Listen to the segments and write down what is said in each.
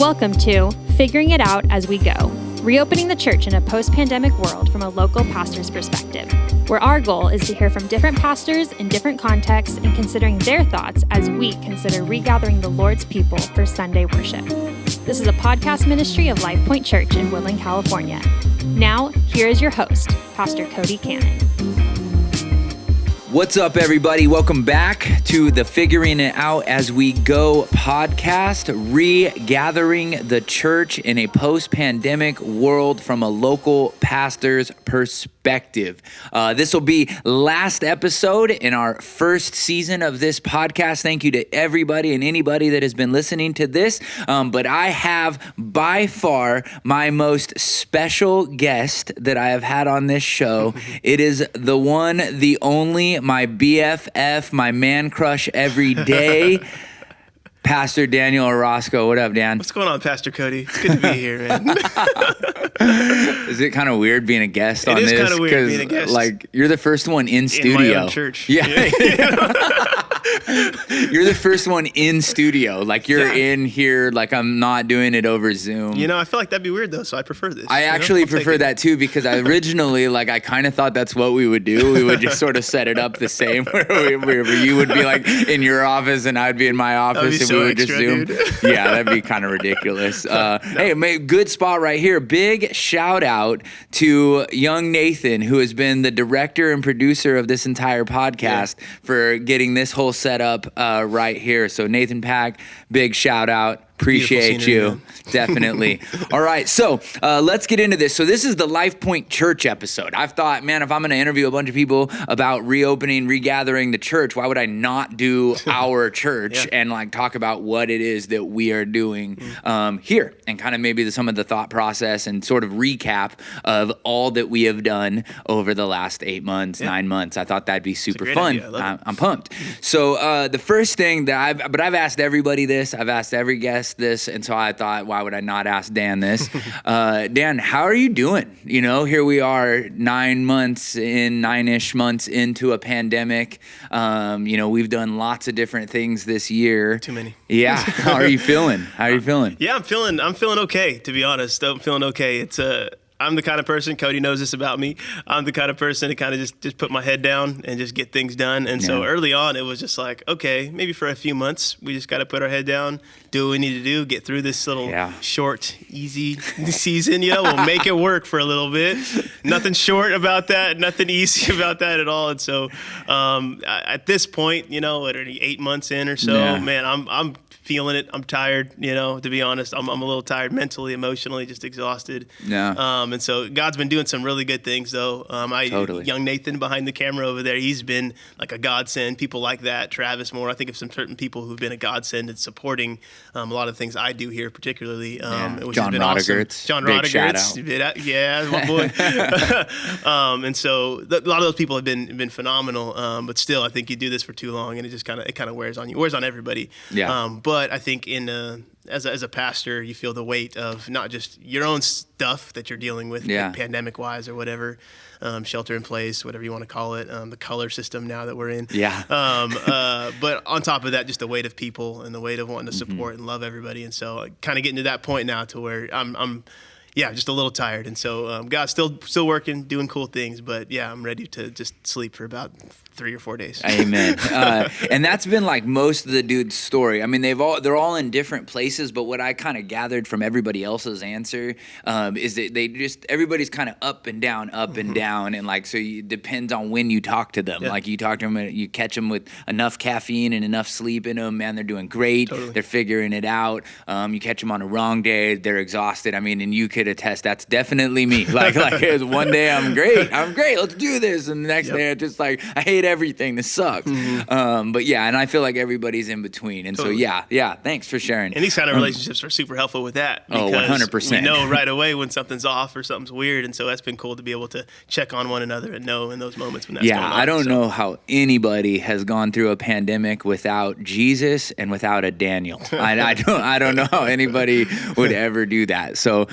Welcome to Figuring It Out as We Go, reopening the church in a post-pandemic world from a local pastor's perspective, where our goal is to hear from different pastors in different contexts and considering their thoughts as we consider regathering the Lord's people for Sunday worship. This is a podcast ministry of Life Pointe Church in Woodland, California. Now, here is your host, Pastor Cody Cannon. What's up, everybody? Welcome back to the Figuring It Out as We Go podcast, regathering the church in a post-pandemic world from a local pastor's perspective. This will be last episode in our first season of this podcast. Thank you to everybody and anybody that has been listening to this. But I have by far my most special guest that I have had on this show. It is the one, the only, my BFF, my man crush every day, Pastor Daniel Orozco. What up, Dan? What's going on, Pastor Cody? It's good to be here, man. Is it kind of weird being a guest on this? It is kind of weird being a guest. Like, you're the first one in studio. In my own church. Yeah. You're the first one in studio. Like, you're in here, like, I'm not doing it over Zoom. You know, I feel like that'd be weird, though, so I prefer this. I actually prefer that, too, because I originally, like, I kind of thought that's what we would do. We would just sort of set it up the same, where you would be, like, in your office and I'd be in my office and we would just Zoom. Dude. Yeah, that'd be kind of ridiculous. Hey, good spot right here. Big shout out to young Nathan, who has been the director and producer of this entire podcast for getting this whole setup right here. So Nathan Pack, big shout out. Appreciate scenery, you. Man. Definitely. All right. So let's get into this. So this is the Life Pointe Church episode. I've thought, man, if I'm going to interview a bunch of people about reopening, regathering the church, why would I not do our church and like talk about what it is that we are doing here and kind of maybe some of the thought process and sort of recap of all that we have done over the last 8 months, 9 months. I thought that'd be super fun. I'm pumped. So the first thing that I've asked everybody this, I've asked every guest this, and so I thought, why would I not ask Dan this? Dan, how are you doing? You know, here we are 9-ish months into a pandemic. You know, we've done lots of different things this year. Too many. Yeah. How are you feeling? How are you feeling? Yeah, I'm feeling okay, to be honest. I'm feeling okay. I'm the kind of person, Cody knows this about me, I'm the kind of person to kind of just put my head down and just get things done. And so early on, it was just like, okay, maybe for a few months, we just got to put our head down, do what we need to do, get through this little short, easy season. You know, we'll make it work for a little bit. Nothing short about that, nothing easy about that at all. And so at this point, you know, at 8 months in or so, man, I'm feeling it. I'm tired, you know, to be honest. I'm a little tired mentally, emotionally, just exhausted. Yeah. And so God's been doing some really good things, though. Young Nathan behind the camera over there, he's been like a godsend. People like that, Travis Moore. I think of some certain people who've been a godsend and supporting a lot of things I do here, particularly. Which John Rodegerts. Awesome. John Big Rodegerts. Yeah, my boy. And so a lot of those people have been phenomenal. But still, I think you do this for too long, and it just kind of wears on you. It wears on everybody. Yeah. But I think as a pastor, you feel the weight of not just your own stuff that you're dealing with, like pandemic-wise or whatever, shelter in place, whatever you want to call it, the color system now that we're in. Yeah. But on top of that, just the weight of people and the weight of wanting to support and love everybody. And so kind of getting to that point now to where I'm just a little tired. And so God's still working, doing cool things. But yeah, I'm ready to just sleep for about 3 or 4 days. Amen. And that's been like most of the dude's story. I mean, they're all in different places, but what I kind of gathered from everybody else's answer is that everybody's kind of up and down, and down. And like, so it depends on when you talk to them. Yeah. Like you talk to them, you catch them with enough caffeine and enough sleep in them, man, they're doing great. Totally. They're figuring it out. You catch them on a wrong day, they're exhausted. I mean, and you could attest, that's definitely me. Like it was one day I'm great, let's do this. And the next day I'm just like, I hate everything, this sucks. But yeah, and I feel like everybody's in between. And totally. So yeah, thanks for sharing. And these kind of relationships are super helpful with that. Because 100%. We know right away when something's off or something's weird. And so that's been cool to be able to check on one another and know in those moments when that's going on. I don't know how anybody has gone through a pandemic without Jesus and without a Daniel. I don't know how anybody would ever do that. So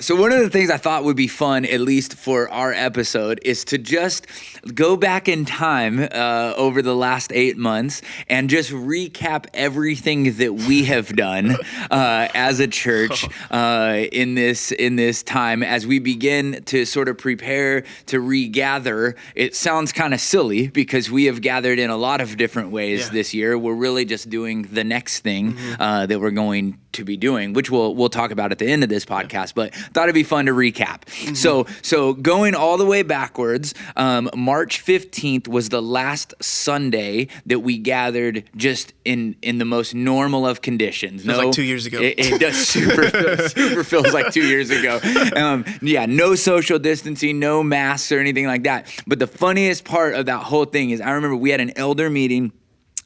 So one of the things I thought would be fun, at least for our episode, is to just go back in time over the last 8 months and just recap everything that we have done as a church in this time as we begin to sort of prepare to regather. It sounds kind of silly because we have gathered in a lot of different ways this year. We're really just doing the next thing that we're going to be doing, which we'll talk about at the end of this podcast, but thought it'd be fun to recap. So going all the way backwards, March 15th was the last Sunday that we gathered just in the most normal of conditions. Feels like 2 years ago. It does super feels like 2 years ago. No social distancing, no masks or anything like that. But the funniest part of that whole thing is I remember we had an elder meeting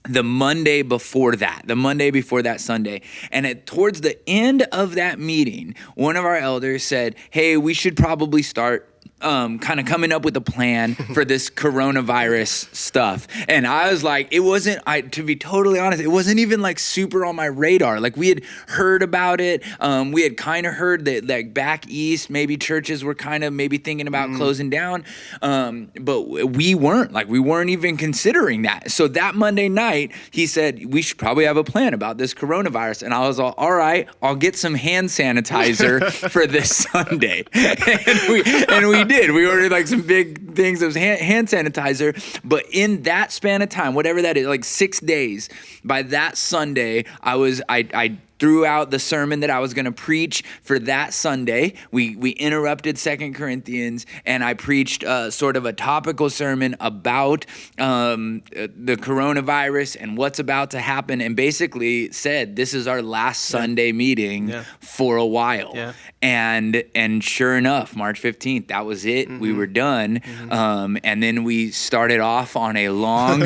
the Monday before that Sunday. And towards the end of that meeting, one of our elders said, hey, we should probably start kind of coming up with a plan for this coronavirus stuff. And I was like, to be totally honest, it wasn't even like super on my radar. Like we had heard about it. We had kind of heard that like back east, maybe churches were kind of maybe thinking about closing down. But we weren't even considering that. So that Monday night, he said, we should probably have a plan about this coronavirus. And I was all right, I'll get some hand sanitizer for this Sunday. and we did. We ordered like some big things of hand sanitizer. But in that span of time, whatever that is, like 6 days, by that Sunday, I threw out the sermon that I was going to preach for that Sunday. We interrupted 2 Corinthians, and I preached sort of a topical sermon about the coronavirus and what's about to happen, and basically said, this is our last Sunday meeting for a while. Yeah. And sure enough, March 15th, that was it. We were done. And then we started off on a long,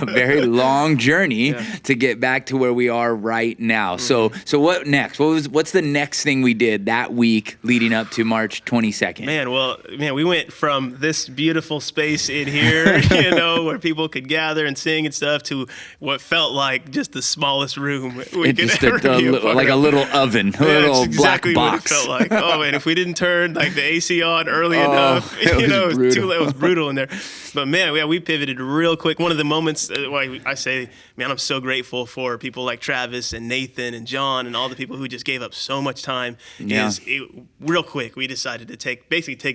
very long journey to get back to where we are right now. So what next? What's the next thing we did that week leading up to March 22nd? Man, we went from this beautiful space in here, where people could gather and sing and stuff, to what felt like just the smallest room we could ever be a part like of. a little oven, a little exactly black box. What it felt like. Oh man, if we didn't turn like the AC on early enough, it was brutal in there. But man, we pivoted real quick. One of the moments why I say, man, I'm so grateful for people like Travis and Nathan and John and all the people who just gave up so much time. Real quick, we decided to take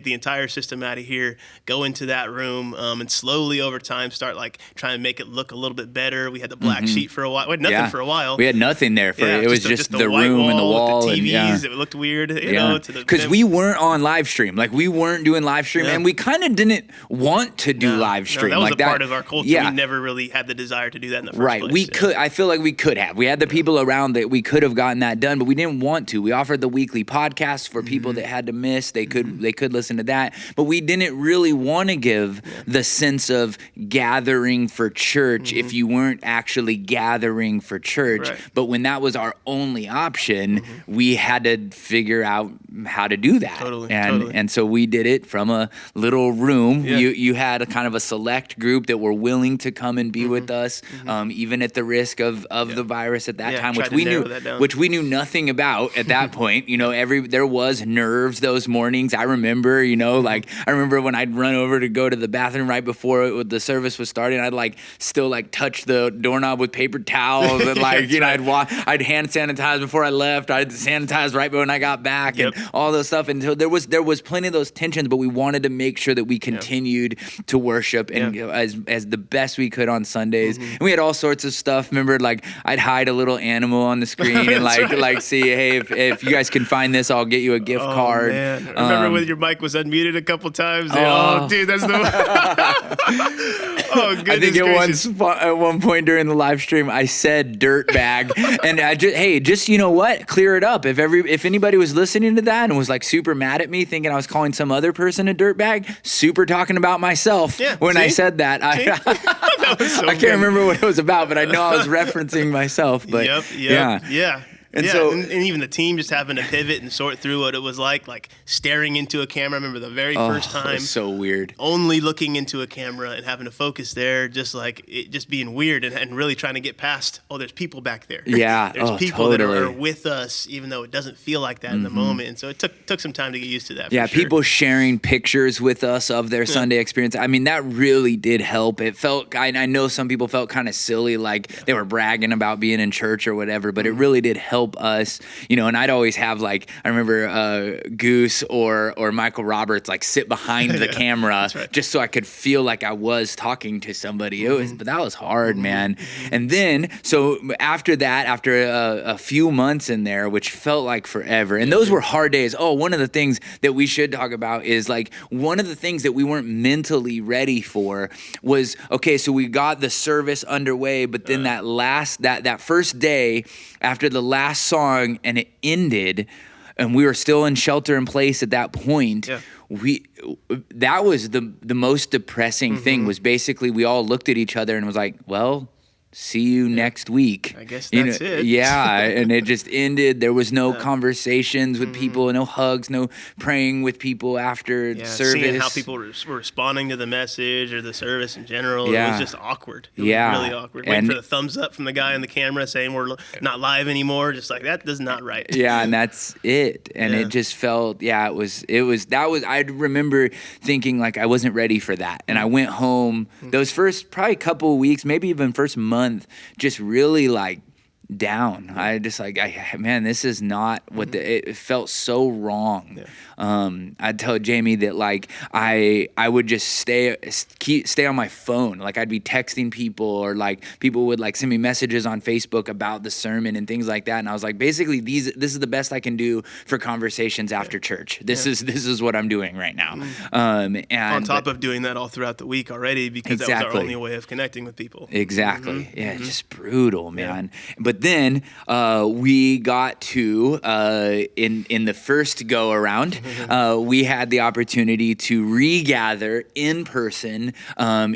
the entire system out of here, go into that room, and slowly over time start like trying to make it look a little bit better. We had the black sheet for a while. We had nothing for a while. We had nothing there for it. It was just the room and the wall. The TVs, it looked weird, because we weren't on live stream. Like we weren't doing live stream, and we kind of didn't want to do live stream. That was like a part of our culture. We never really had the desire to do that in the first place. We could. I feel like we could have. We had the people around that we could have gotten that done, but we didn't want to. We offered the weekly podcast for people that had to miss. They could listen to that, but we didn't really want to give the sense of gathering for church if you weren't actually gathering for church. Right. But when that was our only option, we had to figure out how to do that. Totally. And so we did it from a little room. You had a kind of a select group that were willing to come and be with us, even at the risk of the virus at that time, which we knew nothing about at that point. There was nerves those mornings. I remember, I remember when I'd run over to go to the bathroom right before the service was starting, I'd still touch the doorknob with paper towels and I'd hand sanitize before I left. I'd sanitize right when I got back and all those stuff. And so there was plenty of those tensions, but we wanted to make sure that we continued to worship and as the best we could on Sundays. And we had all sorts of stuff. Remember, I'd hide a little animal on the screen and see, hey, if you guys can find this, I'll get you a gift card. Man. Remember when your mic was unmuted a couple times? Dude, that's the goodness I think gracious. at one point during the live stream, I said dirt bag, and I just clear it up. If anybody was listening to that and was super mad at me, thinking I was calling some other person a dirt bag, super talking about myself when I said that. I can't remember what it was about, but I know I was referencing myself. But yeah. And yeah, so, and even the team just having to pivot and sort through what it was like staring into a camera. I remember the very first time. It was so weird. Only looking into a camera and having to focus there, just like it just being weird and really trying to get past, there's people back there. Yeah. There's people totally. that are with us, even though it doesn't feel like that in the moment. And so it took some time to get used to that. Yeah, for sure. people sharing pictures with us of their Sunday experience. I mean, that really did help. It felt, I know some people felt kind of silly, like they were bragging about being in church or whatever, but it really did help us, and I'd always have I remember Goose or Michael Roberts sit behind the camera just so I could feel like I was talking to somebody. But that was hard, man. And then, so after that, after a few months in there, which felt like forever, and those were hard days. One of the things that we should talk about is one of the things that we weren't mentally ready for was, okay, so we got the service underway, but then that first day after the last song and it ended, and we were still in shelter in place at that point. Yeah. That was the most depressing thing. Was basically we all looked at each other and was like, well, see you next week. I guess that's it. Yeah, and it just ended. There was no conversations with people, no hugs, no praying with people after service. Seeing how people were responding to the message or the service in general, it was just awkward. It was really awkward. Waiting for the thumbs up from the guy on the camera saying we're not live anymore, just like that is not right. Yeah, and that's it. And it just felt, I remember thinking I wasn't ready for that. And I went home those first probably couple of weeks, maybe even first month, just really down. I just man, this is not what it felt so wrong. I'd tell Jamie that I would just stay on my phone. I'd be texting people, or people would send me messages on Facebook about the sermon and things like that. And I was basically this is the best I can do for conversations after church. This is what I'm doing right now. And on top of doing that all throughout the week already, because that was our only way of connecting with people. Exactly. Yeah, just brutal, man. But then we got to in the first go around, we had the opportunity to regather in person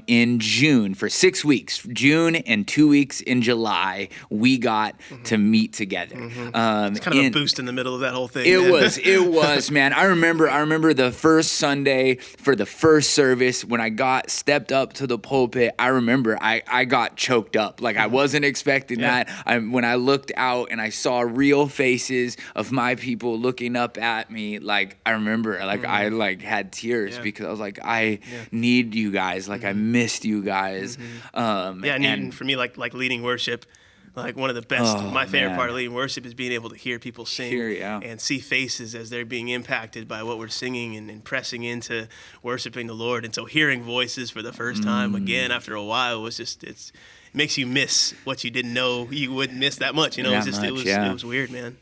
in June for 6 weeks. June and 2 weeks in July, we got to meet together. It's kind of a boost in the middle of that whole thing. It was, man. I remember the first Sunday for the first service when I stepped up to the pulpit. I remember I got choked up. I wasn't expecting that. When I looked out and I saw real faces of my people looking up at me, I remember I had tears because I was I need you guys. I missed you guys. And for me, leading worship, one of the best, my favorite part of leading worship is being able to hear people sing and see faces as they're being impacted by what we're singing and pressing into worshiping the Lord. And so hearing voices for the first time again after a while was just, it makes you miss what you didn't know you would miss that much. It was weird, man.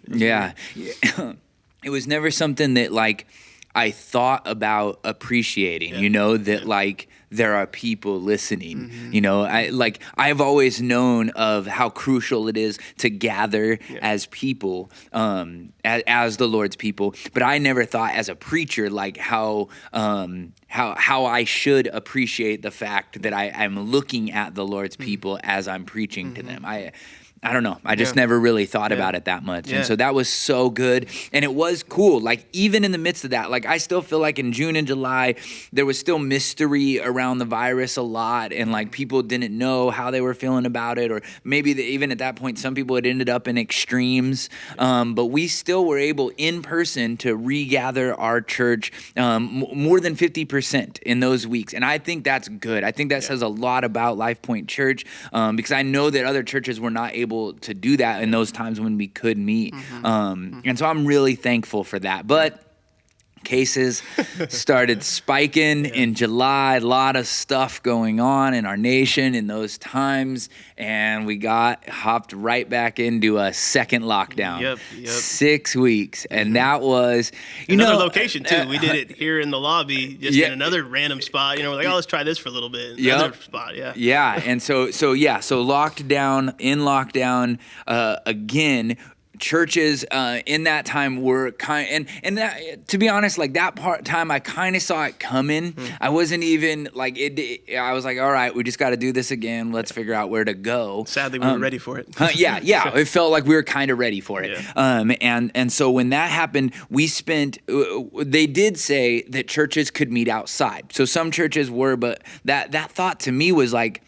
It was was never something that I thought about appreciating, that there are people listening. I've always known of how crucial it is to gather as people, as the Lord's people. But I never thought as a preacher, how I should appreciate the fact that I'm looking at the Lord's people as I'm preaching to them. I don't know. I just never really thought about it that much. And so that was so good. And it was cool. Even in the midst of that, I still feel in June and July, there was still mystery around the virus a lot. And people didn't know how they were feeling about it. Or maybe even at that point, some people had ended up in extremes. But we still were able in person to regather our church more than 50% in those weeks. And I think that's good. I think that says a lot about Life Pointe Church because I know that other churches were not able to do that in those times when we could meet. And so I'm really thankful for that. But cases started spiking in July, a lot of stuff going on in our nation in those times, and we hopped right back into a second lockdown. Yep. 6 weeks, and that was another location too. We did it here in the lobby, just in another random spot. We're let's try this for a little bit. Another spot, and so lockdown again. churches in that time were and that, to be honest, like that time I kind of saw it coming. I wasn't even like it. I was like, all right, we just got to do this again. Let's figure out where to go. Sadly, we were ready for it. Yeah. It felt like we were kind of ready for it. Yeah. And so when that happened, we spent. They did say that churches could meet outside. So some churches were, but that thought to me was like,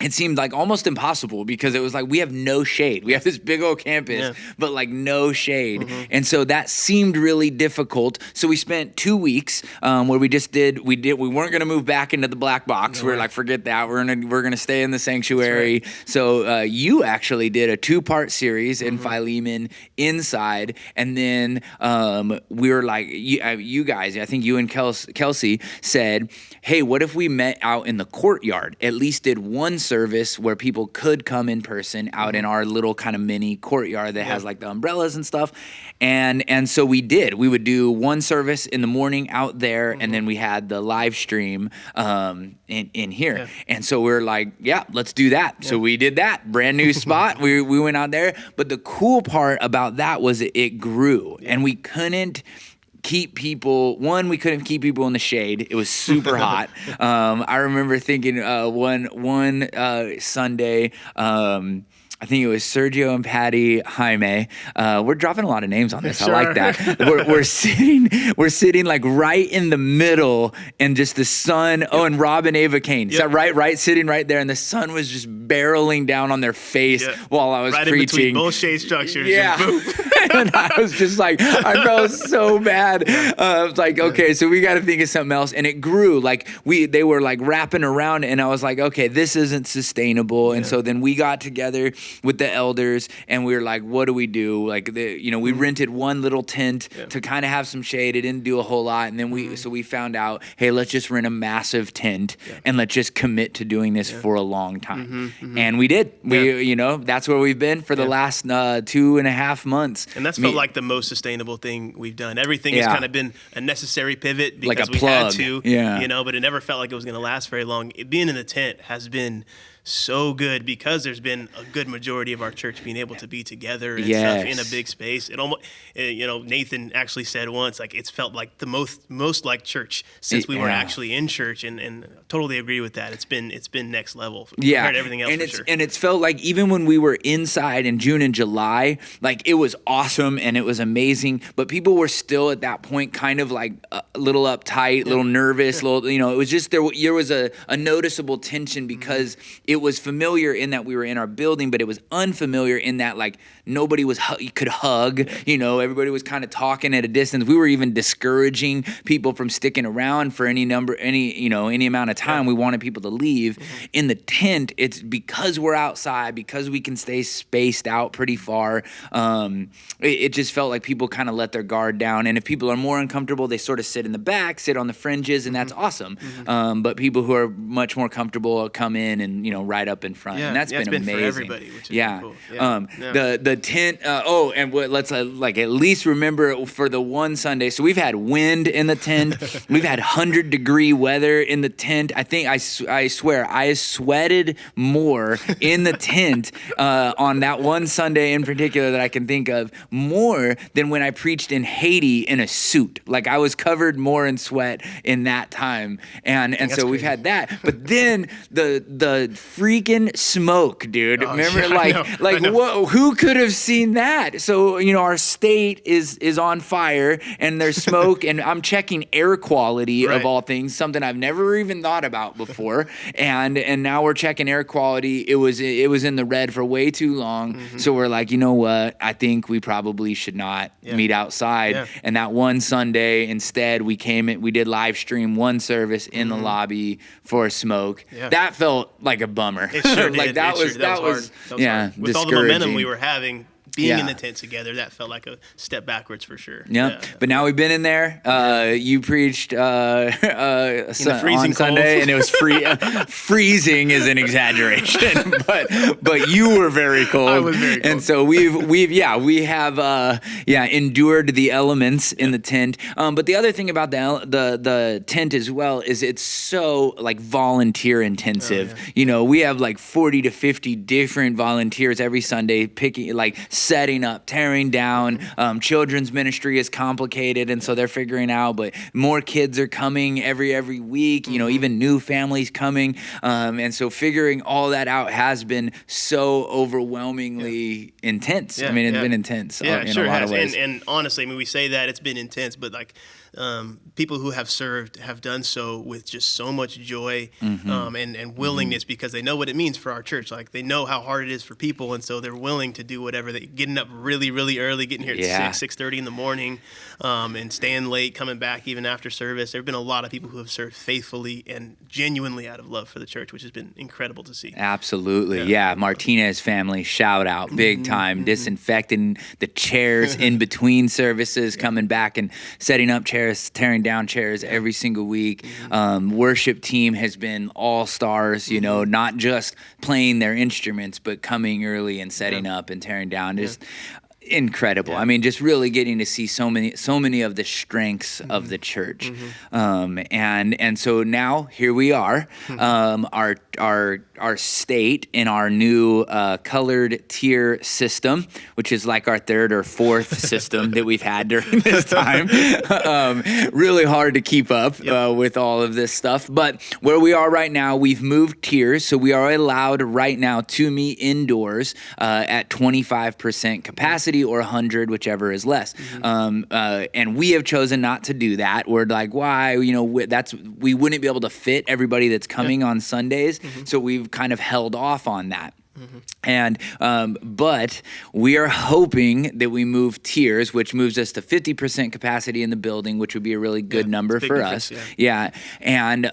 it seemed like almost impossible because it was like we have no shade. We have this big old campus, but like no shade. And so that seemed really difficult. So we spent 2 weeks where we weren't going to move back into the black box. No, we were like, forget that. We're going to stay in the sanctuary. Right. So you actually did a 2-part series in Philemon inside. And then we were like, you guys, I think you and Kelsey said, hey, what if we met out in the courtyard? At least did one service where people could come in person out in our little kind of mini courtyard that has like the umbrellas and stuff. And so we did. We would do one service in the morning out there, and then we had the live stream in here. Yeah. And so we were like, yeah, let's do that. Yeah. So we did that. Brand new spot. We went out there. But the cool part about that was it grew, and we couldn't keep people in the shade. It was super hot. I remember thinking one Sunday, I think it was Sergio and Patty Jaime. We're dropping a lot of names on this. Sure. I like that. We're sitting like right in the middle, and just the sun. Yep. Oh, and Rob and Ava Kane. Yep. Is that right? Sitting right there, and the sun was just barreling down on their face while I was preaching. Right in between both shade structures. Yeah. And I was just like, I felt so bad. I was like, okay, so we got to think of something else. And it grew. Like they were like wrapping around, and I was like, okay, this isn't sustainable. And so then we got together with the elders, and we were like, what do we do? Like, we rented one little tent to kind of have some shade. It didn't do a whole lot. And then we found out, hey, let's just rent a massive tent and let's just commit to doing this for a long time. And we did. That's where we've been for the last 2.5 months. And that's felt like the most sustainable thing we've done. Everything has kind of been a necessary pivot because like a we plug. Had to, but it never felt like it was going to last very long. Being in the tent has been so good because there's been a good majority of our church being able to be together and stuff in a big space. It almost, Nathan actually said once, like, it's felt like the most like church since we were actually in church, and totally agree with that. It's been next level compared to everything else. And it's felt like even when we were inside in June and July, like it was awesome and it was amazing, but people were still at that point kind of like a little uptight, a little nervous, it was just there was a noticeable tension because it was familiar in that we were in our building, but it was unfamiliar in that like nobody could hug, everybody was kind of talking at a distance. We were even discouraging people from sticking around for any amount of time. We wanted people to leave. In the tent, it's because we're outside, because we can stay spaced out pretty far. It just felt like people kind of let their guard down. And if people are more uncomfortable, they sort of sit in the back, sit on the fringes, and that's awesome. But people who are much more comfortable come in and right up in front, and that's been amazing. For everybody, which is cool. The tent. Let's at least remember for the one Sunday. So we've had wind in the tent. We've had 100-degree weather in the tent. I think I swear I sweated more in the tent on that one Sunday in particular that I can think of, more than when I preached in Haiti in a suit. Like I was covered more in sweat in that time, and so crazy. We've had that. But then the freaking smoke, dude. Remember, whoa, who could have seen that? So, our state is on fire and there's smoke, and I'm checking air quality of all things, something I've never even thought about before. And now we're checking air quality. It was in the red for way too long. So we're like, you know what? I think we probably should not meet outside. Yeah. And that one Sunday, instead, we did live stream one service in the lobby for smoke. Yeah. That felt like a bummer. It sure did. Like that was hard. With all the momentum we were having, being in the tent together, that felt like a step backwards for sure. Yeah. But now we've been in there. You preached on Sunday, and it was freezing is an exaggeration, but you were very cold. I was very cold. And so we have endured the elements in the tent. But the other thing about the tent as well is it's so like volunteer intensive. We have like 40 to 50 different volunteers every Sunday picking, like setting up, tearing down. Children's ministry is complicated, and so they're figuring out, but more kids are coming every week, even new families coming. And so figuring all that out has been so overwhelmingly intense. Yeah, I mean, it's been intense in a lot of ways. And honestly, I mean, we say that it's been intense, but like people who have served have done so with just so much joy and willingness because they know what it means for our church. Like they know how hard it is for people, and so they're willing to do whatever. They getting up really, really early, getting here at 6:30 in the morning, and staying late, coming back even after service. There have been a lot of people who have served faithfully and genuinely out of love for the church, which has been incredible to see. Absolutely, yeah. Martinez family, shout out, big time, disinfecting the chairs in between services, coming back and setting up chairs, tearing down chairs every single week. Worship team has been all stars, not just playing their instruments, but coming early and setting up and tearing down. Just incredible. I mean, just really getting to see so many of the strengths of the church. And so now here we are, our state in our new colored tier system, which is like our third or fourth system that we've had during this time. Really hard to keep up with all of this stuff. But where we are right now, we've moved tiers. So we are allowed right now to meet indoors at 25% capacity or 100, whichever is less. And we have chosen not to do that. We're like, why? We wouldn't be able to fit everybody that's coming on Sundays. So we've kind of held off on that. And but we are hoping that we move tiers, which moves us to 50% capacity in the building, which would be a really good number for us. And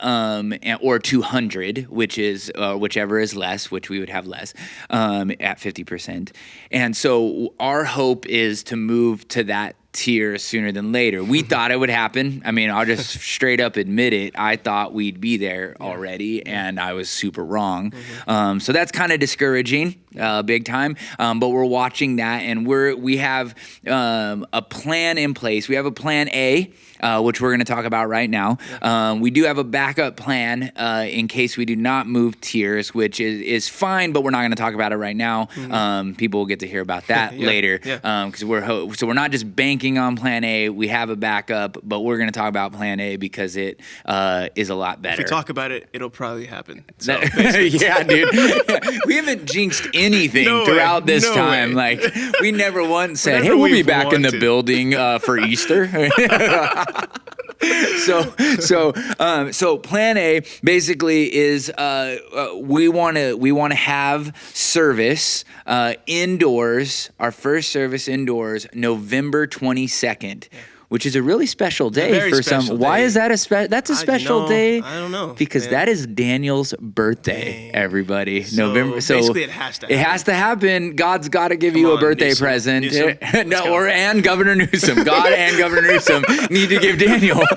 or 200, which is whichever is less, which we would have less at 50%. And so our hope is to move to that tier sooner than later. We thought it would happen. I mean, I'll just straight up admit it. I thought we'd be there already, and I was super wrong. So that's kind of discouraging, big time. But we're watching that, and we have a plan in place. We have a plan A, which we're going to talk about right now. We do have a backup plan in case we do not move tiers, which is fine, but we're not going to talk about it right now. People will get to hear about that later, because we're not just banking on plan A. We have a backup, but we're going to talk about plan A because it is a lot better. If we talk about it, it'll probably happen. So, yeah, dude. We haven't jinxed anything throughout this time. Way. Like, we never once said, hey, we'll be back in the building for Easter. So plan A basically is we want to have service indoors. Our first service indoors, November 22nd. Which is a really special day for some. Why is that that's a special day? I don't know. Because that is Daniel's birthday, everybody. November. So basically it has to happen. It has to happen. God's got to give you a birthday present. And Governor Newsom. God and Governor Newsom need to give Daniel a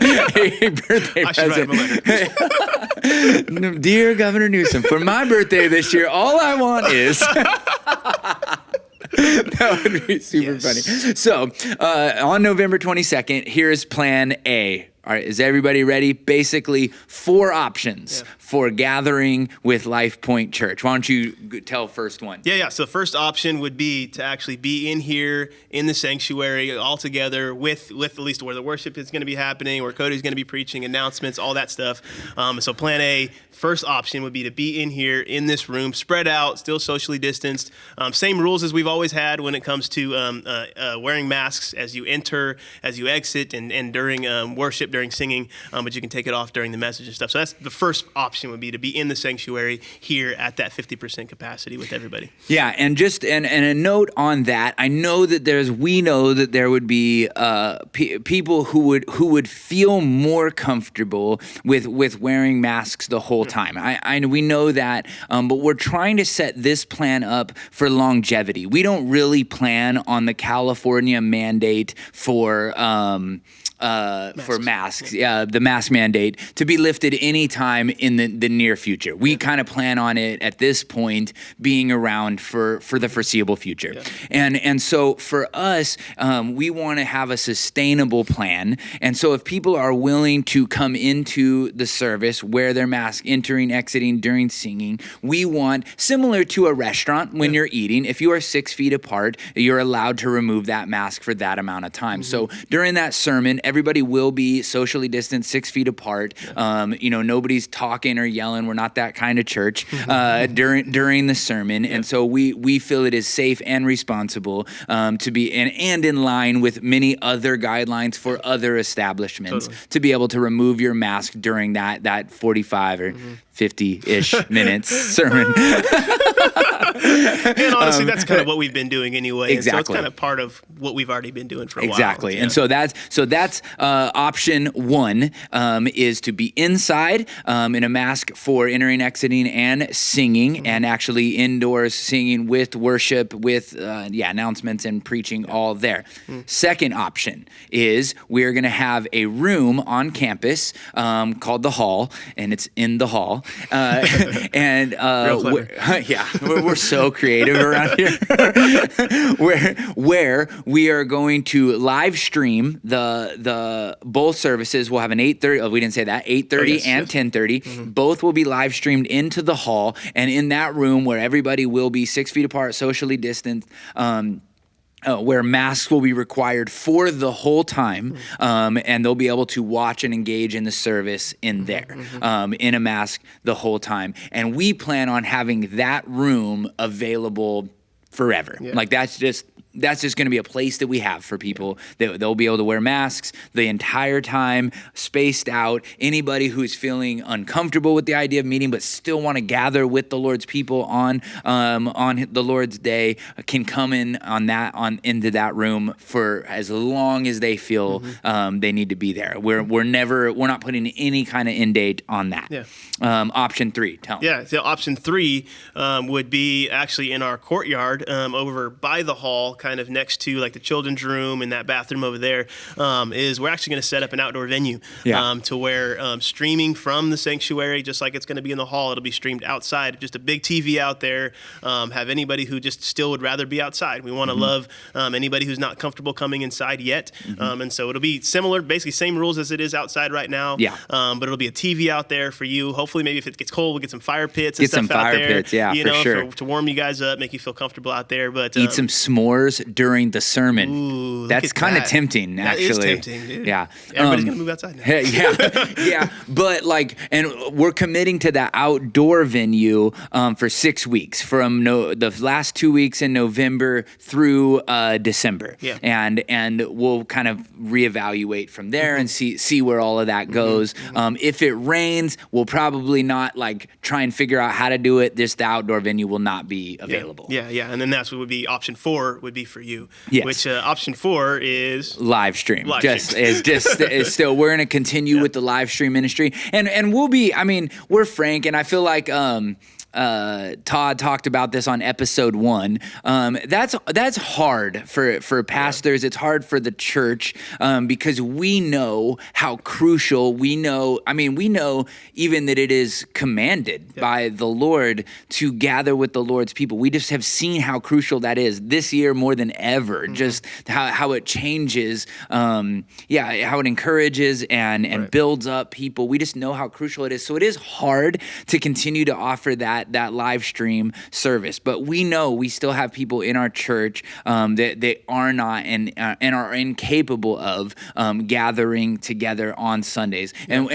birthday present. Write him a letter. Dear Governor Newsom, for my birthday this year, all I want is... That would be super funny. So, on November 22nd, here's plan A. All right, is everybody ready? Basically, 4 options for gathering with Life Pointe Church. Why don't you tell first one? Yeah. So first option would be to actually be in here in the sanctuary all together with at least where the worship is going to be happening, where Cody's going to be preaching, announcements, all that stuff. So plan A, first option would be to be in here in this room, spread out, still socially distanced. Same rules as we've always had when it comes to wearing masks as you enter, as you exit, and during worship, during singing, but you can take it off during the message and stuff. So that's the first option would be to be in the sanctuary here at that 50% capacity with everybody. Yeah, and just and a note on that. I know that we know that there would be people who would feel more comfortable with wearing masks the whole time. We know that, but we're trying to set this plan up for longevity. We don't really plan on the California mandate for masks masks, the mask mandate, to be lifted anytime in the near future. We kind of plan on it at this point being around for the foreseeable future. Yeah. And so for us, we want to have a sustainable plan. And so if people are willing to come into the service, wear their mask, entering, exiting, during singing, we want, similar to a restaurant when you're eating, if you are 6 feet apart, you're allowed to remove that mask for that amount of time. So during that sermon, everybody will be socially distanced, 6 feet apart. Nobody's talking or yelling. We're not that kind of church during the sermon. And so we feel it is safe and responsible to be and in line with many other guidelines for other establishments to be able to remove your mask during that 45 or 50-ish minutes sermon. And honestly, that's kind of what we've been doing anyway. Exactly. And so it's kind of part of what we've already been doing for a while. Exactly. And so that's option one, is to be inside in a mask for entering, exiting, and singing, and actually indoors singing with worship, with announcements and preaching all there. Second option is we're going to have a room on campus called the Hall, and it's in the Hall. We're so creative around here. where we are going to live stream the both services. We'll have an 8:30. Oh, we didn't say that. 8:30 and 10:30. Both will be live streamed into the Hall, and in that room where everybody will be 6 feet apart, socially distanced. Where masks will be required for the whole time, and they'll be able to watch and engage in the service in there, in a mask the whole time. And we plan on having that room available forever. Yeah. Like that's just going to be a place that we have for people. They'll be able to wear masks the entire time, spaced out. Anybody who's feeling uncomfortable with the idea of meeting but still want to gather with the Lord's people on the Lord's day can come into that room for as long as they feel they need to be there. We're not putting any kind of end date on that. Yeah. Option three, tell them. Yeah, so option three would be actually in our courtyard over by the hall, kind of next to like the children's room and that bathroom over there, is we're actually going to set up an outdoor venue to where streaming from the sanctuary, just like it's going to be in the hall, it'll be streamed outside, just a big TV out there, have anybody who just still would rather be outside. We want to love anybody who's not comfortable coming inside yet. And so it'll be similar, basically same rules as it is outside right now. Yeah. But it'll be a TV out there for you. Hopefully maybe if it gets cold, we'll get some fire pits and stuff out there. For sure. To warm you guys up, make you feel comfortable out there. But eat some s'mores during the sermon. Ooh, that's kind of tempting, actually. That is tempting, dude. Yeah. Everybody's going to move outside now. Yeah. But and we're committing to that outdoor venue for 6 weeks, from the last 2 weeks in November through December. Yeah. And we'll kind of reevaluate from there and see where all of that goes. If it rains, we'll probably not try and figure out how to do it. The outdoor venue will not be available. Yeah. And then that's what would be option 4 would be for you. Yes. Which option 4 is live stream. Is still we're going to continue with the live stream ministry, and we'll be. I mean, we're frank, and I feel like Todd talked about this on episode 1. That's hard for pastors. It's hard for the church because we know how crucial. We know even that it is commanded by the Lord to gather with the Lord's people. We just have seen how crucial that is this year more than ever. Just how it changes. How it encourages and builds up people. We just know how crucial it is. So it is hard to continue to offer that live stream service. But we know we still have people in our church that are not and are incapable of gathering together on Sundays. And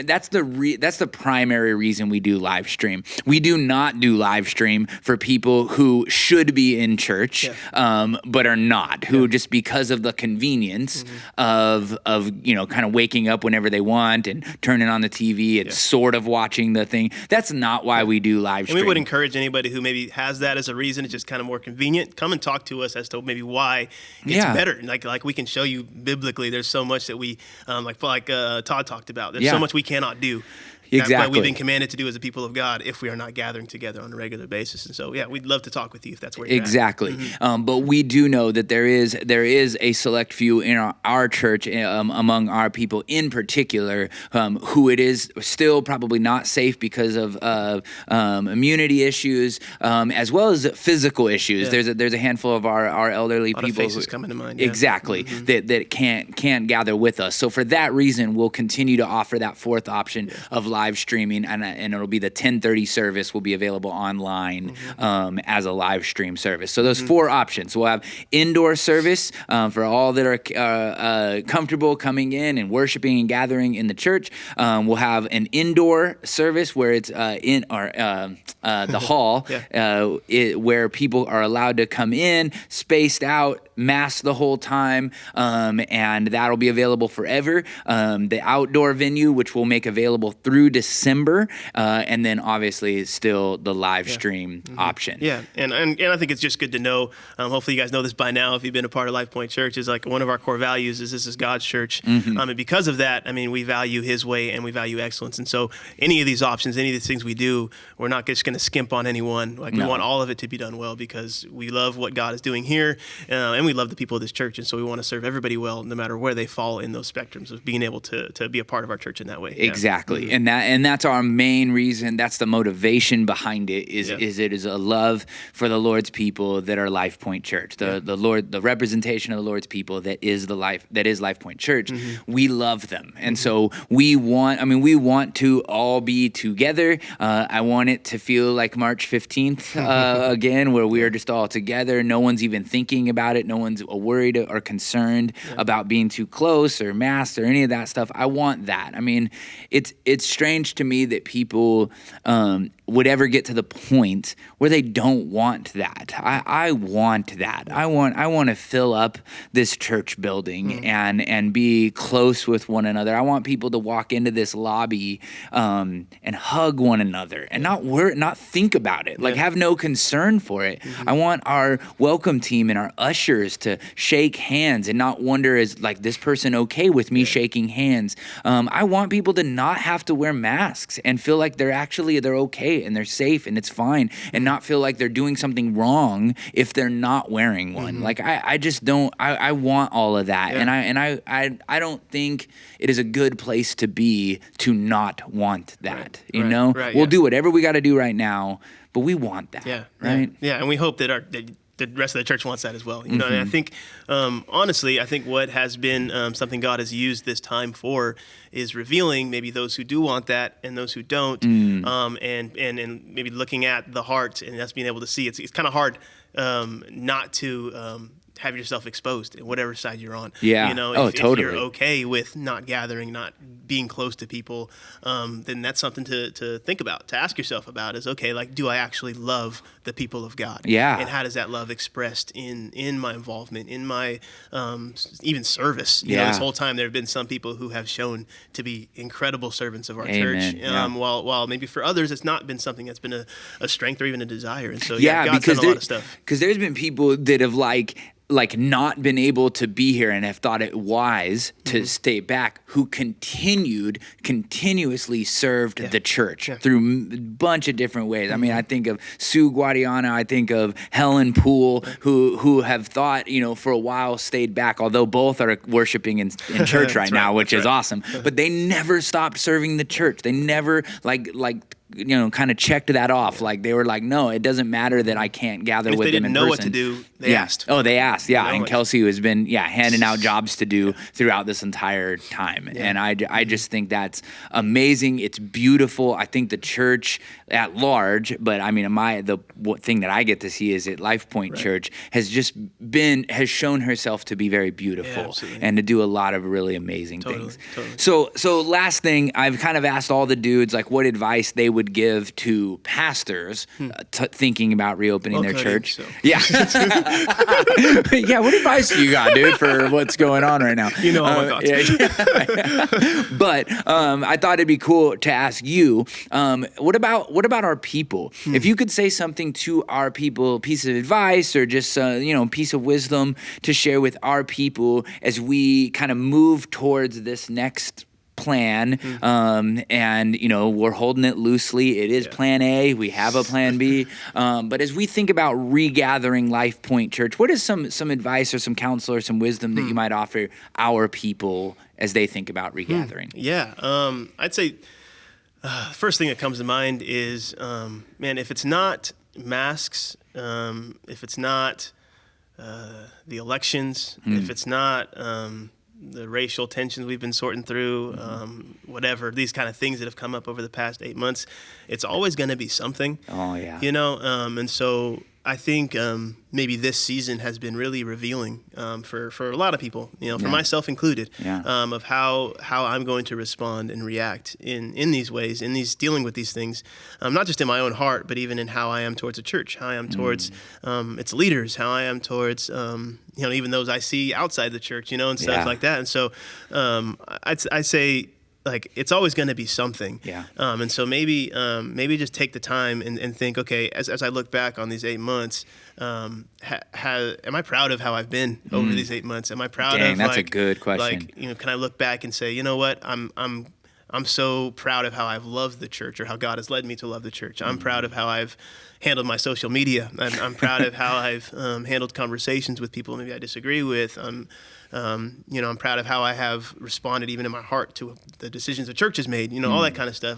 that's the primary reason we do live stream. We do not do live stream for people who should be in church but are not, who just because of the convenience of kind of waking up whenever they want and turning on the TV and sort of watching the thing. That's not why we do live stream. And we would encourage anybody who maybe has that as a reason, it's just kind of more convenient, come and talk to us as to maybe why it's better. Like we can show you biblically, there's so much that we, like Todd talked about, there's so much we cannot do. Exactly. But we've been commanded to do as a people of God if we are not gathering together on a regular basis. And so, yeah, we'd love to talk with you if that's where you're exactly. at. But we do know that there is a select few in our church, among our people in particular, who it is still probably not safe because of immunity issues, as well as physical issues. There's a handful of our elderly people faces coming to mind. Yeah. Exactly, that can't gather with us. So for that reason, we'll continue to offer that fourth option of live streaming, and it'll be the 10:30 service will be available online as a live stream service. So those four options. We'll have indoor service for all that are comfortable coming in and worshiping and gathering in the church. We'll have an indoor service where it's in the hall, where people are allowed to come in, spaced out, masked the whole time, and that'll be available forever. The outdoor venue, which we'll make available through December, and then obviously still the live stream option. Yeah, and I think it's just good to know. Hopefully, you guys know this by now. If you've been a part of Life Pointe Church, is like one of our core values is this is God's church, and because of that, I mean, we value His way and we value excellence. And so, any of these options, any of these things we do, we're not just going to skimp on anyone. Like we want all of it to be done well because we love what God is doing here, and we love the people of this church, and so we want to serve everybody well, no matter where they fall in those spectrums of being able to be a part of our church in that way. Exactly, and that's our main reason. That's the motivation behind it. Is it is a love for the Lord's people that are Life Pointe Church, the representation of the Lord's people that is Life Pointe Church. We love them, and so we want to all be together. I want it to feel like March 15th again, where we are just all together. No one's even thinking about it. No one's worried or concerned about being too close or masked or any of that stuff. I want that. I mean, it's strange to me that people would ever get to the point where they don't want that. I want that. I want to fill up this church building and be close with one another. I want people to walk into this lobby and hug one another and not think about it, like have no concern for it. I want our welcome team and our ushers to shake hands and not wonder, is like this person okay with me shaking hands? I want people to not have to wear masks and feel like they're okay and they're safe and it's fine, and not feel like they're doing something wrong if they're not wearing one. Like I just don't. I want all of that, and I don't think it is a good place to be to not want that. You know, we'll do whatever we got to do right now, but we want that. Right. Yeah, and we hope that the rest of the church wants that as well. You know, and I think, honestly, what has been something God has used this time for is revealing maybe those who do want that and those who don't, and maybe looking at the heart and us being able to see. It's kind of hard not to have yourself exposed in whatever side you're on. Yeah. You know, if you're okay with not gathering, not being close to people, then that's something to think about, to ask yourself about is, okay, like, do I actually love the people of God? Yeah. And how does that love expressed in my involvement, in my even service? You know, this whole time there have been some people who have shown to be incredible servants of our church, while maybe for others it's not been something that's been a strength or even a desire. And so God's done a lot of stuff. Because there's been people that have like not been able to be here and have thought it wise to stay back, who continuously served the church through a bunch of different ways. I mean, I think of Sue Guadiana, I think of Helen Poole, who have thought, for a while stayed back, although both are worshiping in church right now, which is awesome. But they never stopped serving the church. They never kind of checked that off. Like they were like, no, it doesn't matter that I can't gather with them in person. If they didn't know what to do, they asked. Oh, they asked. Yeah. And Kelsey has been, handing out jobs to do throughout this entire time. Yeah. And I just think that's amazing. It's beautiful. I think the church at large, but I mean, the thing that I get to see is that Life Pointe Church has shown herself to be very beautiful and to do a lot of really amazing things. Totally. So last thing, I've kind of asked all the dudes, like, what advice they would give to pastors thinking about reopening their church. So. Yeah. Yeah, what advice do you got, dude, for what's going on right now? You know all my thoughts. But I thought it'd be cool to ask you, what about our people? If you could say something to our people, a piece of advice or just piece of wisdom to share with our people as we kind of move towards this next plan, and we're holding it loosely. It is Plan A. We have a Plan B. But as we think about regathering Life Pointe Church, what is some advice or some counsel or some wisdom that you might offer our people as they think about regathering? I'd say first thing that comes to mind is, if it's not masks, if it's not the elections, if it's not the racial tensions we've been sorting through, whatever, these kind of things that have come up over the past 8 months, it's always going to be something. Oh, yeah. And so I think maybe this season has been really revealing for a lot of people, for myself included, of how I'm going to respond and react in these ways, in these dealing with these things, not just in my own heart, but even in how I am towards the church, how I am towards its leaders, how I am towards even those I see outside the church, and stuff like that. And so I'd say, like, it's always going to be something. And so maybe just take the time and think, okay, as I look back on these 8 months, am I proud of how I've been over these 8 months? Am I proud of, that's a good question. Can I look back and say, you know what, I'm so proud of how I've loved the church, or how God has led me to love the church. I'm proud of how I've handled my social media. I'm proud of how I've handled conversations with people maybe I disagree with. I'm proud of how I have responded even in my heart to the decisions the church has made, all that kind of stuff.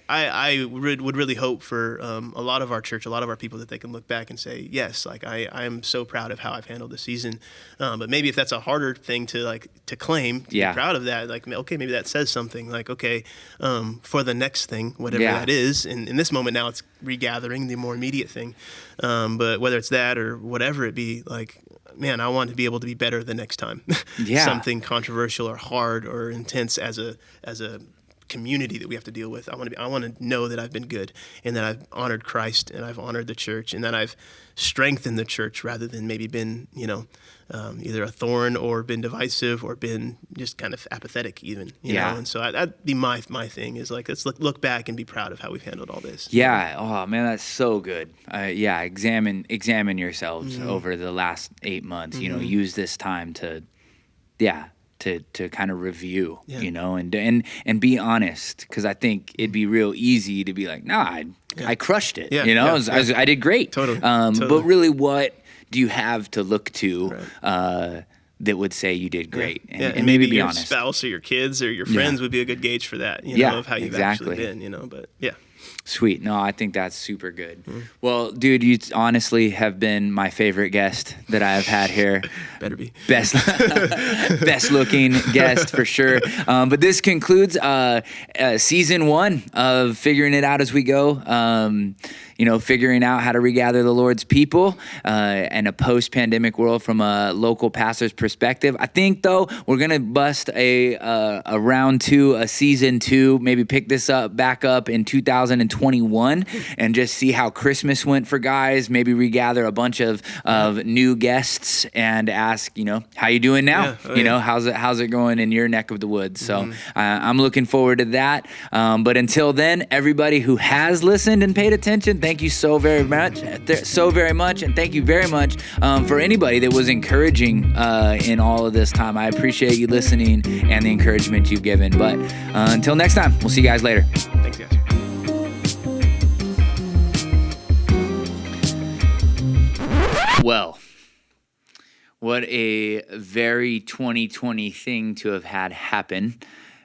I would really hope for a lot of our church, a lot of our people, that they can look back and say, yes, like I am so proud of how I've handled this season. But maybe if that's a harder thing to claim, to be proud of that, okay, maybe that says something, for the next thing, whatever that is. And in this moment now, it's regathering, the more immediate thing. But whether it's that or whatever it be, man, I want to be able to be better the next time. Something controversial or hard or intense as a community that we have to deal with. I want to know that I've been good, and that I've honored Christ, and I've honored the church, and that I've strengthened the church rather than maybe been, either a thorn or been divisive or been just kind of apathetic even, you know? And so that'd be my thing is let's look back and be proud of how we've handled all this. Yeah. Oh man, that's so good. Examine yourselves over the last 8 months, use this time to kind of review, and be honest. Cause I think it'd be real easy to be like, nah, I crushed it. I did great. Totally. But really, what do you have to look to that would say you did great? And maybe be your honest. Spouse or your kids or your friends would be a good gauge for that, of how you've actually been, but yeah. Sweet. No, I think that's super good. Well, dude, you honestly have been my favorite guest that I have had here. Better be. Best looking guest for sure. But this concludes season 1 of Figuring It Out As We Go. Figuring out how to regather the Lord's people in a post-pandemic world from a local pastor's perspective. I think, though, we're going to bust a round 2, a season 2, maybe pick this back up in 2021 and just see how Christmas went for guys, maybe regather a bunch of new guests and ask, how you doing now? How's it going in your neck of the woods? So I'm looking forward to that. But until then, everybody who has listened and paid attention, thank you so very much. And thank you very much for anybody that was encouraging in all of this time. I appreciate you listening and the encouragement you've given. But until next time, we'll see you guys later. Thanks, guys. Well, what a very 2020 thing to have had happen.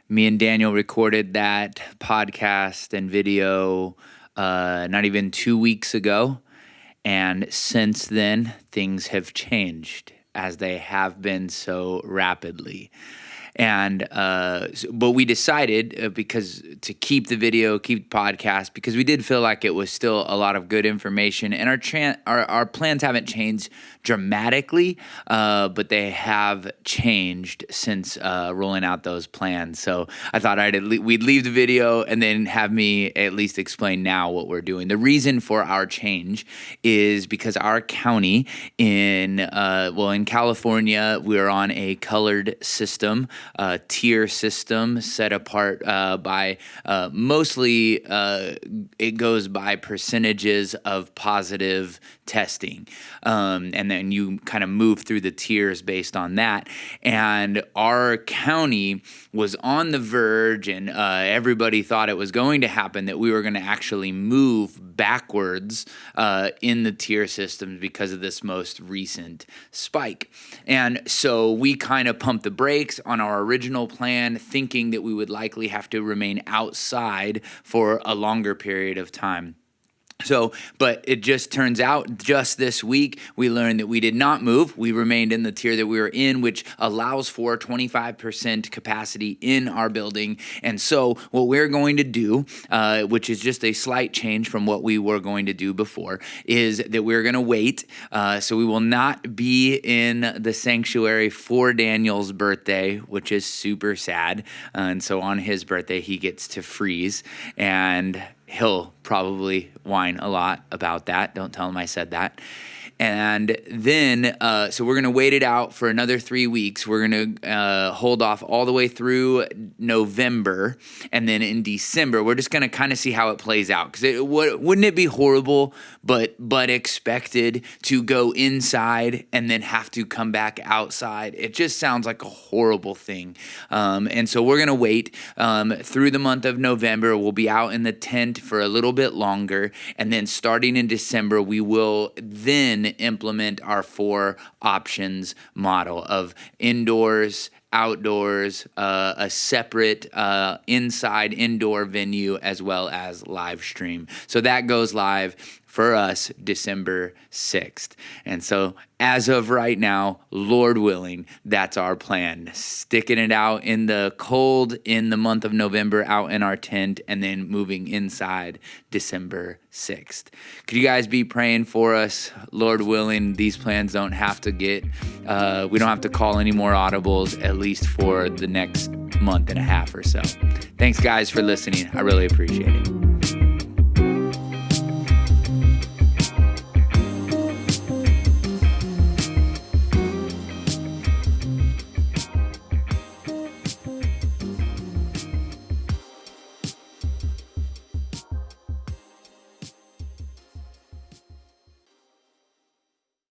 Me and Daniel recorded that podcast and video not even 2 weeks ago. And since then, things have changed, as they have been so rapidly. And but we decided because to keep the video, keep the podcast, because we did feel like it was still a lot of good information, and our plans haven't changed dramatically, but they have changed since rolling out those plans. So I thought we'd leave the video and then have me at least explain now what we're doing. The reason for our change is because our county in California, we're on a colored system. tier system set apart by mostly it goes by percentages of positive testing. And then you kind of move through the tiers based on that. And our county was on the verge, and everybody thought it was going to happen, that we were going to actually move backwards in the tier systems because of this most recent spike. And so we kind of pumped the brakes on our original plan, thinking that we would likely have to remain outside for a longer period of time. So, but it just turns out just this week, we learned that we did not move. We remained in the tier that we were in, which allows for 25% capacity in our building. And so what we're going to do, which is just a slight change from what we were going to do before, is that we're going to wait. So we will not be in the sanctuary for Daniel's birthday, which is super sad. And so on his birthday, he gets to freeze, and he'll probably whine a lot about that. Don't tell him I said that. And then, so we're going to wait it out for another 3 weeks. We're going to hold off all the way through November. And then in December, we're just going to kind of see how it plays out. Because wouldn't it be horrible, but expected to go inside and then have to come back outside? It just sounds like a horrible thing. And so we're going to wait through the month of November. We'll be out in the tent for a little bit longer. And then starting in December, we will then implement our 4 options model of indoors, outdoors, a separate inside indoor venue, as well as live stream. So that goes live for us December 6th. And so as of right now, Lord willing, that's our plan. Sticking it out in the cold in the month of November out in our tent, and then moving inside December 6th. Could you guys be praying for us? Lord willing, these plans don't have to get, we don't have to call any more audibles, at least for the next month and a half or so. Thanks guys for listening. I really appreciate it.